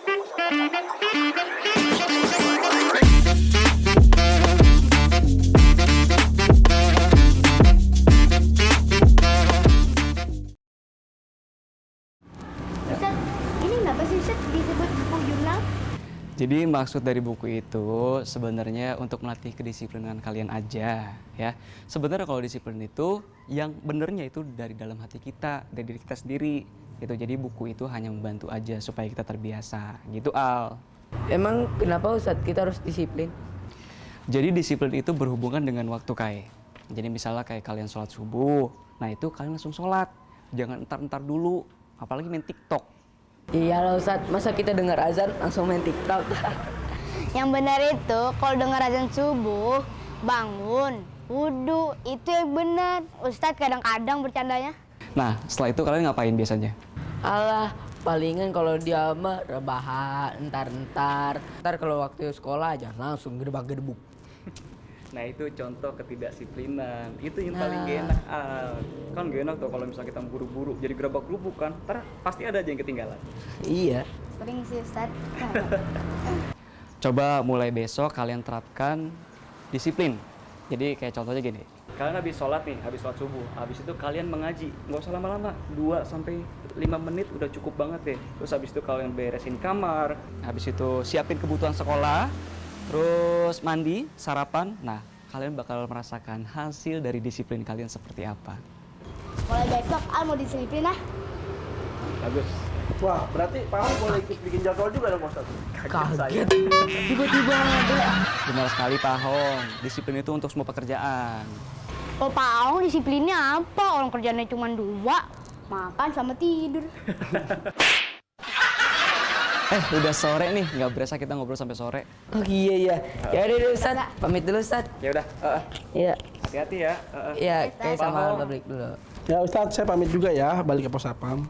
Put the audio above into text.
Ustaz, ini kenapa sih Ustaz disebut buku jurnal? Jadi maksud dari buku itu sebenarnya untuk melatih kedisiplinan kalian aja ya. Sebenarnya kalau disiplin itu yang benernya itu dari dalam hati kita, dari diri kita sendiri. Gitu. Jadi buku itu hanya membantu aja supaya kita terbiasa. Gitu Al. Emang kenapa Ustadz kita harus disiplin? Jadi disiplin itu berhubungan dengan waktu Kai. Jadi misalnya kayak kalian sholat subuh, nah itu kalian langsung sholat. Jangan entar-entar dulu, apalagi main TikTok. Iya lah Ustadz, masa kita dengar azan langsung main TikTok? Yang benar itu kalau dengar azan subuh, bangun, wudhu, itu yang benar. Ustaz kadang-kadang bercandanya. Nah setelah itu kalian ngapain biasanya? Alah, palingan kalau dia mah rebahan, entar-entar. Ntar kalau waktu sekolah aja langsung gedebak-gedebuk. Nah itu contoh ketidakdisiplinan, itu yang paling gak enak Al. Kan gak enak tuh kalau misalnya kita buru-buru jadi gerabak-gerubuk kan, ntar pasti ada aja yang ketinggalan. Iya. Sering sih Ustaz. Coba mulai besok kalian terapkan disiplin. Jadi kayak contohnya gini, kalian habis sholat nih, habis sholat subuh, habis itu kalian mengaji, nggak usah lama-lama, 2-5 menit udah cukup banget deh. Terus habis itu kalian beresin kamar, habis itu siapin kebutuhan sekolah, terus mandi, sarapan. Nah, kalian bakal merasakan hasil dari disiplin kalian seperti apa. Mulai besok Al mau disiplin ah. Bagus. Wah, berarti Pak Ahok boleh ikut bikin jadwal juga dong Ustaz? Kaget. Tiba-tiba ada. Benar sekali Pak Hong, disiplin itu untuk semua pekerjaan. Kalau Pak Ahok disiplinnya apa? Orang kerjanya cuma 2, makan sama tidur. Udah sore nih, nggak berasa kita ngobrol sampai sore. Oh iya iya. Ya udah deh Ustadz, pamit dulu Ustadz. Ya udah, Iya. hati-hati ya. Iya, kayak sama Paham. pabrik dulu. Ya Ustaz, saya pamit juga ya, balik ke pos sapam.